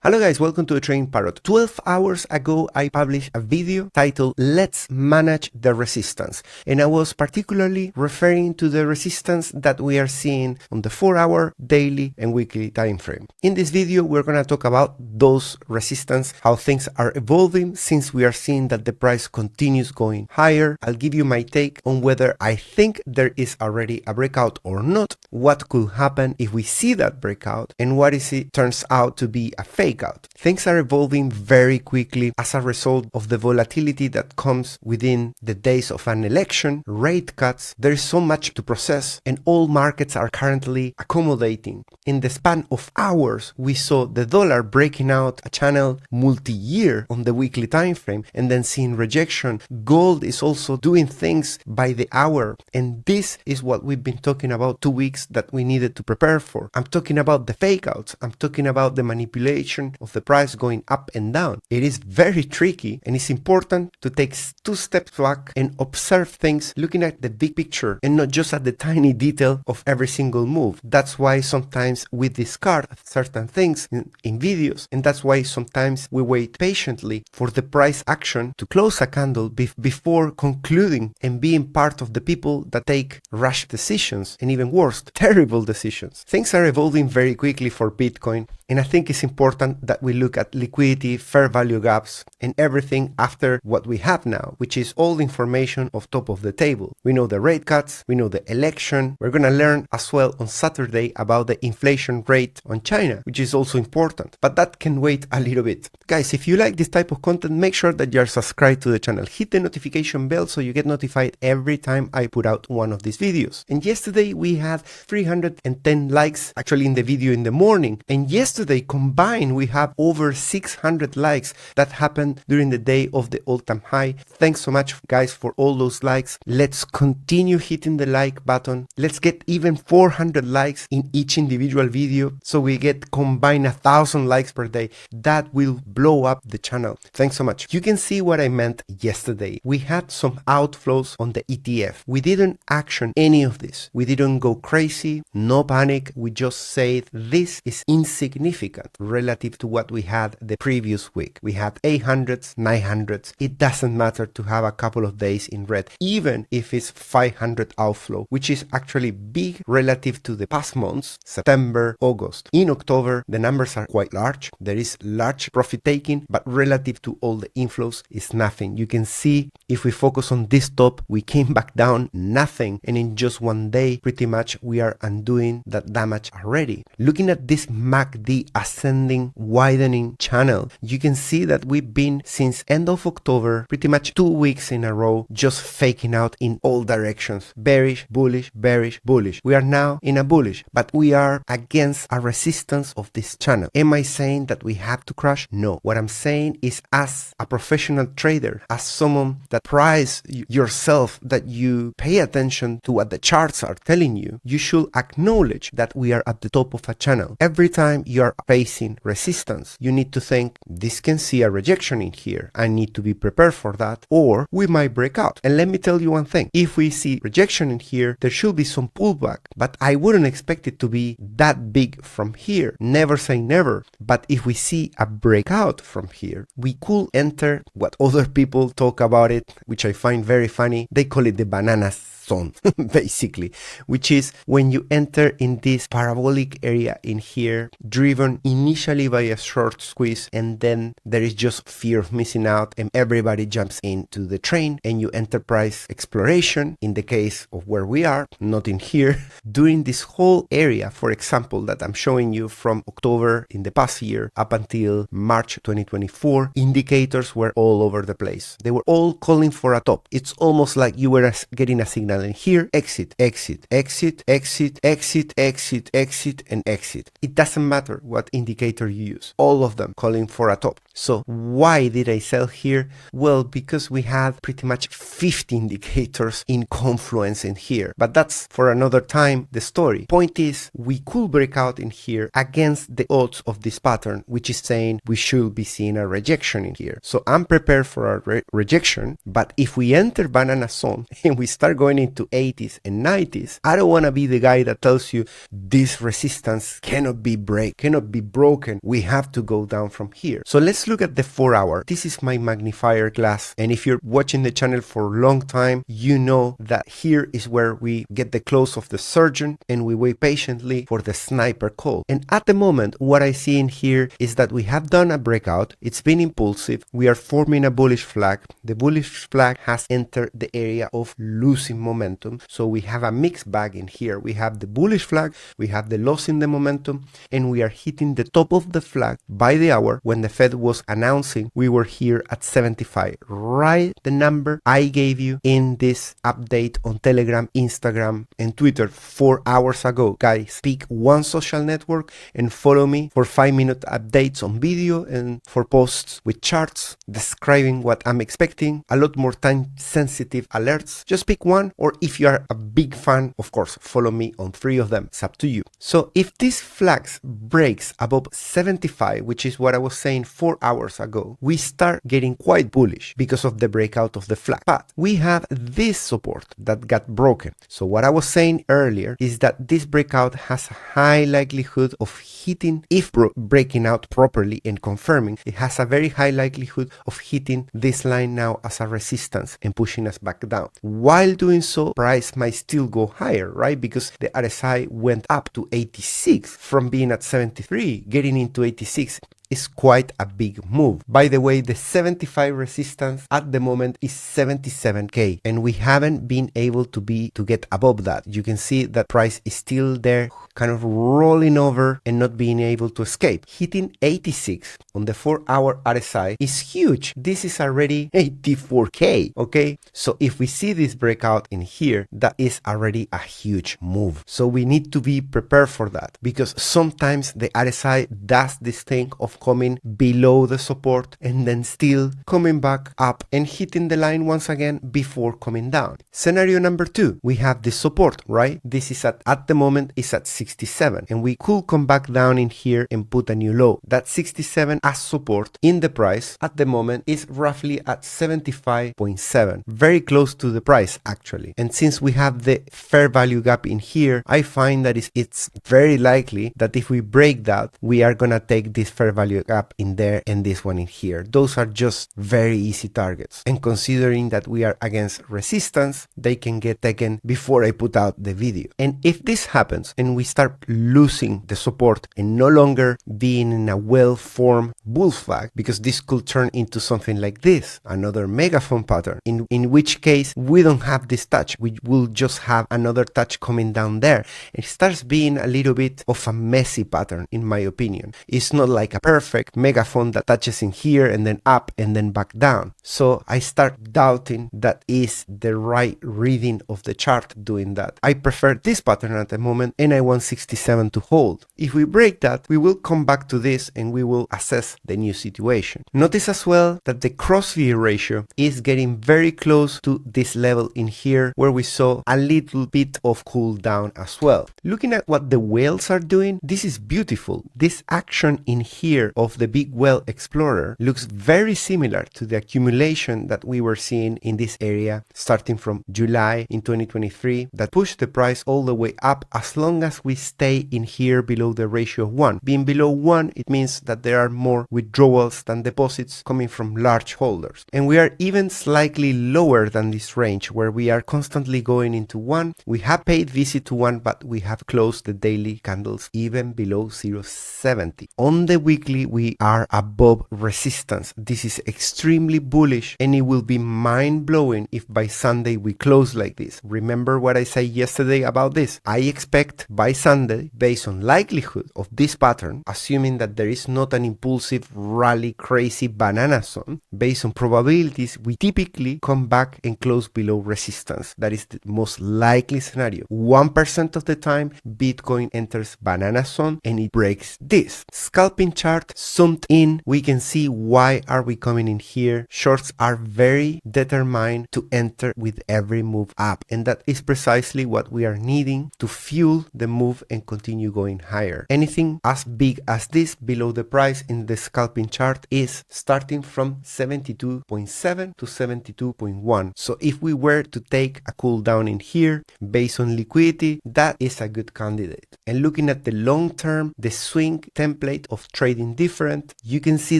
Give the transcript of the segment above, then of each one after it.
Hello guys, welcome to the Trading Parrot. 12 hours ago I published a video titled Let's Manage the Resistance, and I was particularly referring to the resistance that we are seeing on the 4-hour, daily and weekly time frame. In this video we're going to talk about those resistance, how things are evolving since we are seeing that the price continues going higher. I'll give you my take on whether I think there is already a breakout or not, what could happen if we see that breakout, and what is it turns out to be a fake out. Things are evolving very quickly as a result of the volatility that comes within the days of an election, rate cuts. There is so much to process, and all markets are currently accommodating. In the span of hours, we saw the dollar breaking out a channel multi-year on the weekly time frame and then seeing rejection. Gold is also doing things by the hour, and this is what we've been talking about 2 weeks that we needed to prepare for. I'm talking about the fake outs. I'm talking about the manipulation of the price going up and down. It is very tricky, and it's important to take 2 steps back and observe things looking at the big picture and not just at the tiny detail of every single move. That's why sometimes we discard certain things in videos, and that's why sometimes we wait patiently for the price action to close a candle before concluding and being part of the people that take rash decisions, and even worse, terrible decisions. Things are evolving very quickly for Bitcoin, and I think it's important that we look at liquidity, fair value gaps, and everything after what we have now, which is all the information off top of the table. We know the rate cuts, we know the election. We're going to learn as well on Saturday about the inflation rate on China, which is also important, but that can wait a little bit. Guys, if you like this type of content, make sure that you're subscribed to the channel. Hit the notification bell so you get notified every time I put out one of these videos. And yesterday we had 310 likes actually in the video in the morning, and yesterday combined we have over 600 likes. That happened during the day of the all-time high. Thanks so much guys for all those likes. Let's continue hitting the like button. Let's get even 400 likes in each individual video so we get combined 1,000 likes per day. That will blow up the channel. Thanks so much. You can see what I meant yesterday. We had some outflows on the ETF. We didn't action any of this. We didn't go crazy, no panic. We just said this is insignificant relative to what we had the previous week. We had 800s, 900s. It doesn't matter to have a couple of days in red, even if it's 500 outflow, which is actually big relative to the past months, September, August. In October, the numbers are quite large. There is large profit taking, but relative to all the inflows is nothing. You can see if we focus on this top, we came back down, nothing. And in just one day, pretty much we are undoing that damage already. Looking at this MACD ascending, widening channel, you can see that we've been since end of October, pretty much 2 weeks in a row, just faking out in all directions. Bearish, bullish, bearish, bullish. We are now in a bullish, but we are against a resistance of this channel. Am I saying that we have to crash? No. What I'm saying is, as a professional trader, as someone that prides yourself, that you pay attention to what the charts are telling you, you should acknowledge that we are at the top of a channel. Every time you are facing resistance, you need to think, this can see a rejection in here. I need to be prepared for that, or we might break out. And let me tell you one thing. If we see rejection in here, there should be some pullback, but I wouldn't expect it to be that big from here. Never say never. But if we see a breakout from here, we could enter what other people talk about it, which I find very funny. They call it the banana zone, basically, which is when you enter in this parabolic area in here, driven initially by a short squeeze, and then there is just fear of missing out, and everybody jumps into the train, and you enter price exploration. In the case of where we are, not in here, during this whole area, for example, that I'm showing you from October in the past year up until March 2024, indicators were all over the place. They were all calling for a top. It's almost like you were getting a signal, and here, exit, exit, exit, exit, exit, exit, exit, and exit. It doesn't matter what indicator you use, all of them calling for a top. So why did I sell here? Well, because we had pretty much 50 indicators in confluence in here, but that's for another time the story. Point is, we could break out in here against the odds of this pattern, which is saying we should be seeing a rejection in here. So I'm prepared for a rejection, but if we enter banana zone and we start going into 80s and 90s, I don't want to be the guy that tells you this resistance cannot be broken. We have to go down from here. So let's look at the 4 hour. This is my magnifier glass. And if you're watching the channel for a long time, you know that here is where we get the close of the surgeon and we wait patiently for the sniper call. And at the moment, what I see in here is that we have done a breakout. It's been impulsive. We are forming a bullish flag. The bullish flag has entered the area of losing momentum. So we have a mixed bag in here. We have the bullish flag, we have the loss in the momentum, and we are hitting the top of the flag by the hour. When the Fed was announcing, we were here at 75, right the number I gave you in this update on Telegram, Instagram, and Twitter 4 hours ago. Guys, pick one social network and follow me for 5-minute updates on video and for posts with charts describing what I'm expecting, a lot more time sensitive alerts. Just pick one, or if you are a big fan, of course, follow me on 3 of them. It's up to you. So if this flags breaks above 75, which is what I was saying 4 hours ago, we start getting quite bullish because of the breakout of the flag. But we have this support that got broken. So what I was saying earlier is that this breakout has a high likelihood of hitting, if breaking out properly and confirming, it has a very high likelihood of hitting this line now as a resistance and pushing us back down. While doing so, price might still go higher, right? Because the RSI went up to 86 from being at 73, getting into 86 is quite a big move. By the way, the 75 resistance at the moment is 77k, and we haven't been able to get above that. You can see that price is still there, kind of rolling over and not being able to escape. Hitting 86 on the 4-hour RSI is huge. This is already 84k, okay? So if we see this breakout in here, that is already a huge move. So we need to be prepared for that, because sometimes the RSI does this thing of coming below the support and then still coming back up and hitting the line once again before coming down. Scenario number 2, we have the support, right? This is at the moment is at 67, and we could come back down in here and put a new low. That 67 as support in the price at the moment is roughly at 75.7, very close to the price actually. And since we have the fair value gap in here, I find that it's very likely that if we break that, we are gonna take this fair value gap in there and this one in here. Those are just very easy targets, and considering that we are against resistance, they can get taken before I put out the video. And if this happens and we start losing the support and no longer being in a well-formed bull flag, because this could turn into something like this, another megaphone pattern, in which case we don't have this touch, we will just have another touch coming down there. It starts being a little bit of a messy pattern in my opinion. It's not like a perfect megaphone that touches in here and then up and then back down. So I start doubting that is the right reading of the chart doing that. I prefer this pattern at the moment, and I want 67 to hold. If we break that, we will come back to this and we will assess the new situation. Notice as well that the cross VA ratio is getting very close to this level in here, where we saw a little bit of cool down as well. Looking at what the whales are doing, this is beautiful. This action in here of the big whale explorer looks very similar to the accumulation that we were seeing in this area starting from July in 2023 that pushed the price all the way up, as long as we stay in here below the ratio of 1. Being below 1, it means that there are more withdrawals than deposits coming from large holders. And we are even slightly lower than this range, where we are constantly going into 1. We have paid visit to 1, but we have closed the daily candles even below 0.70. On the weekly, we are above resistance. This is extremely bullish, and it will be mind-blowing if by Sunday we close like this. Remember what I said yesterday about this? I expect by Sunday, based on likelihood of this pattern, assuming that there is not an impulsive rally crazy banana zone, based on probabilities, we typically come back and close below resistance. That is the most likely scenario. 1% of the time, Bitcoin enters banana zone and it breaks this. Scalping chart chart zoomed in, we can see why are we coming in here. Shorts are very determined to enter with every move up, and that is precisely what we are needing to fuel the move and continue going higher. Anything as big as this below the price in the scalping chart is starting from 72.7 to 72.1. So if we were to take a cool down in here based on liquidity, that is a good candidate. And looking at the long term, the swing template of trading different, you can see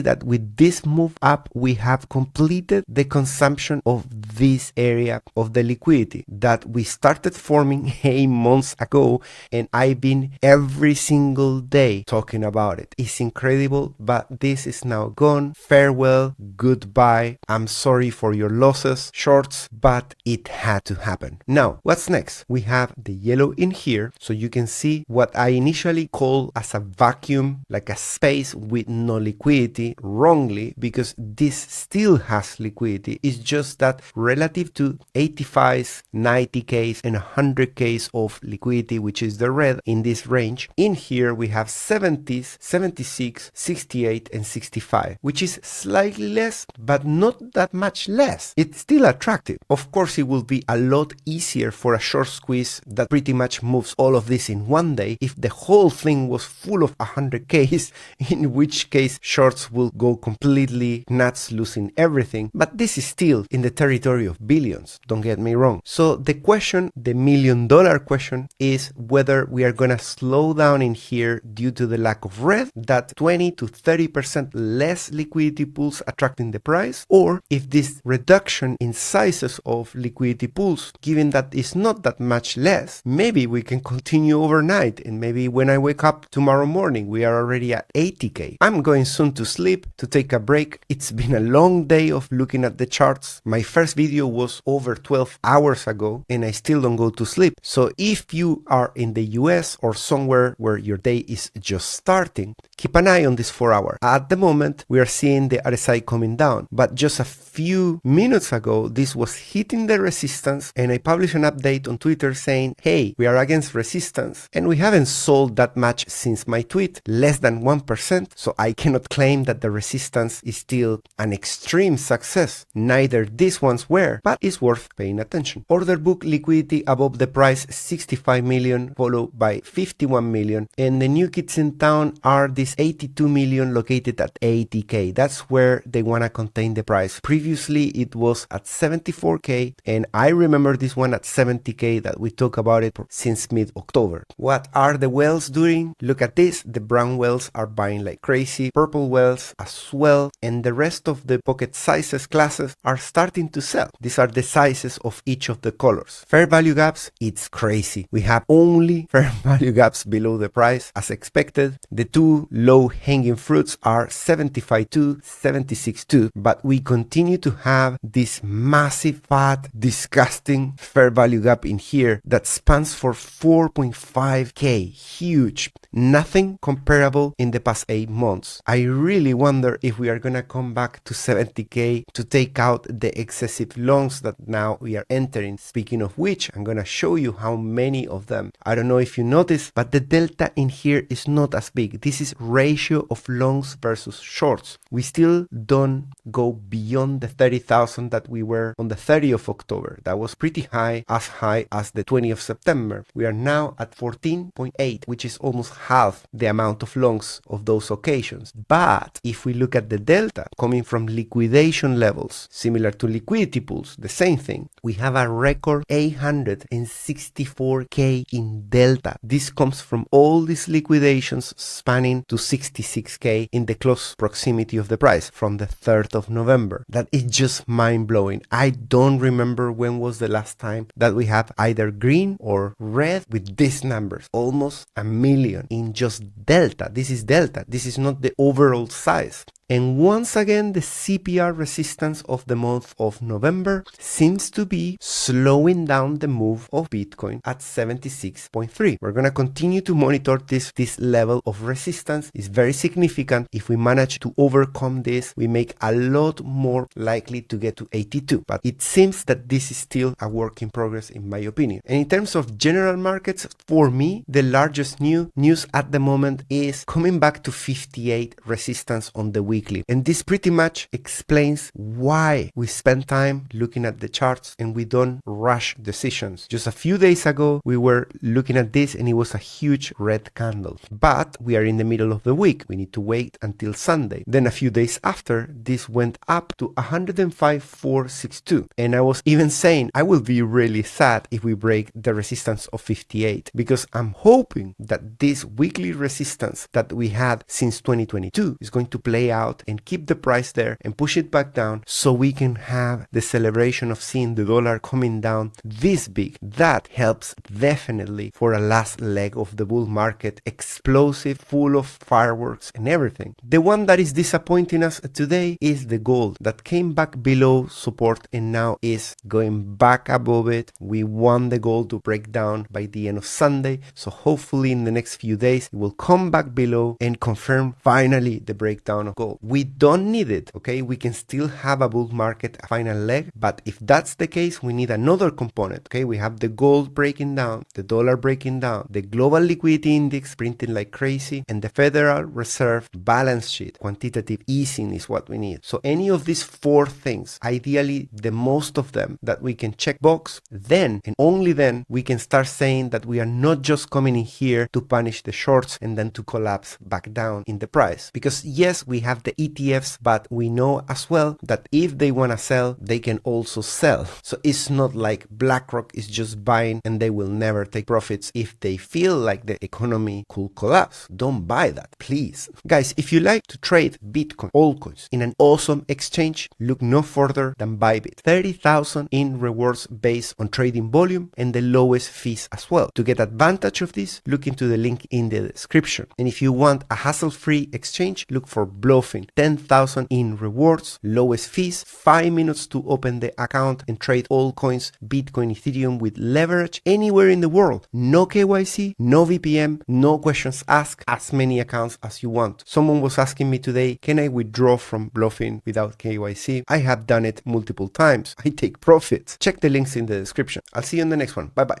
that with this move up, we have completed the consumption of this area of the liquidity that we started forming 8 months ago, and I've been every single day talking about it. It's incredible, but this is now gone. Farewell, goodbye. I'm sorry for your losses, shorts, but it had to happen. Now, what's next? We have the yellow in here, so you can see what I initially call as a vacuum, like a space with no liquidity, wrongly, because this still has liquidity. It's just that relative to 85s, 90Ks and 100Ks of liquidity, which is the red in this range, in here we have 70s, 76, 68 and 65, which is slightly less, but not that much less. It's still attractive. Of course, it will be a lot easier for a short squeeze that pretty much moves all of this in one day if the whole thing was full of 100Ks, in which case shorts will go completely nuts, losing everything. But this is still in the territory of billions, don't get me wrong. So the question, the $1 million question, is whether we are gonna slow down in here due to the lack of red, that 20 to 30% less liquidity pools attracting the price, or if this reduction in sizes of liquidity pools, given that it's not that much less, maybe we can continue overnight, and maybe when I wake up tomorrow morning we are already at 80K. I'm going soon to sleep, to take a break. It's been a long day of looking at the charts. My first video was over 12 hours ago and I still don't go to sleep. So if you are in the US or somewhere where your day is just starting, keep an eye on this 4 hour. At the moment we are seeing the RSI coming down, but just a few minutes ago this was hitting the resistance, and I published an update on Twitter saying, hey, we are against resistance, and we haven't sold that much since my tweet, less than 1%, so I cannot claim that the resistance is still an extreme success. Neither these ones were, but it's worth paying attention. Order book liquidity above the price 65 million, followed by 51 million, and the new kids in town are this 82 million located at 80K. That's where they want to contain the price. Previously it was at 74K, and I remember this one at 70K that we talk about it since mid-October. What are the whales doing? Look at this. The brown whales are buying like crazy, purple whales as well, and the rest of the pocket sizes classes are starting to sell. These are the sizes of each of the colors. Fair value gaps, it's crazy. We have only fair value gaps below the price as expected. The two low hanging fruits are 75.2, 76.2, but we continue to have this massive, fat, disgusting fair value gap in here that spans for 4.5K. Huge. Nothing comparable in the past 8 months. I really wonder if we are gonna come back to 70K to take out the excessive longs that now we are entering. Speaking of which, I'm gonna show you how many of them. I don't know if you noticed, but the delta in here is not as big. This is ratio of longs versus shorts. We still don't go beyond the 30,000 that we were on the 30th of October. That was pretty high as the 20th of September. We are now at 14.8, which is almost half the amount of longs of those occasions. But if we look at the delta coming from liquidation levels, similar to liquidity pools, the same thing, we have a record 864K in delta. This comes from all these liquidations spanning to 66K in the close proximity of the price from the 3rd of November. That is just mind-blowing. I don't remember when was the last time that we have either green or red with these numbers. Almost 1 million in just delta. This is delta. This is not the overall size. And once again, the CPR resistance of the month of November seems to be slowing down the move of Bitcoin at 76.3. We're going to continue to monitor this level of resistance. Is very significant. If we manage to overcome this, we make a lot more likely to get to 82. But it seems that this is still a work in progress in my opinion. And in terms of general markets, for me, the largest news at the moment is coming back to 58 resistance on the weekly. And this pretty much explains why we spend time looking at the charts and we don't rush decisions. Just a few days ago, we were looking at this and it was a huge red candle. But we are in the middle of the week. We need to wait until Sunday. Then a few days after, this went up to 105.462. And I was even saying I will be really sad if we break the resistance of 58, because I'm hoping that this weekly resistance that we had since 2022 is going to play out and keep the price there and push it back down so we can have the celebration of seeing the dollar coming down this big. That helps definitely for a last leg of the bull market, explosive, full of fireworks and everything. The one that is disappointing us today is the gold that came back below support and now is going back above it. We want the gold to break down by the end of Sunday, so hopefully in the next few days it will come back below and confirm finally the breakdown of gold. We don't need it, okay? We can still have a bull market final leg, but if that's the case, we need another component, okay? We have the gold breaking down, the dollar breaking down, the global liquidity index printing like crazy, and the Federal Reserve balance sheet. Quantitative easing is what we need. So any of these four things, ideally the most of them that we can check box, then and only then we can start saying that we are not just coming in here to punish the shorts and then to collapse back down in the price. Because yes, we have the ETFs, but we know as well that if they want to sell, they can also sell. So it's not like BlackRock is just buying and they will never take profits if they feel like the economy could collapse. Don't buy that, please. Guys, if you like to trade Bitcoin, altcoins in an awesome exchange, look no further than Bybit. 30,000 in rewards based on trading volume and the lowest fees as well. To get advantage of this, look into the link in the description. And if you want a hassle-free exchange, look for Bluffing. 10,000 in rewards, lowest fees, 5 minutes to open the account and trade all coins, Bitcoin, Ethereum with leverage anywhere in the world. No KYC, no VPN, no questions asked, as many accounts as you want. Someone was asking me today, can I withdraw from Bluffing without KYC? I have done it multiple times. I take profits. Check the links in the description. I'll see you in the next one. Bye bye.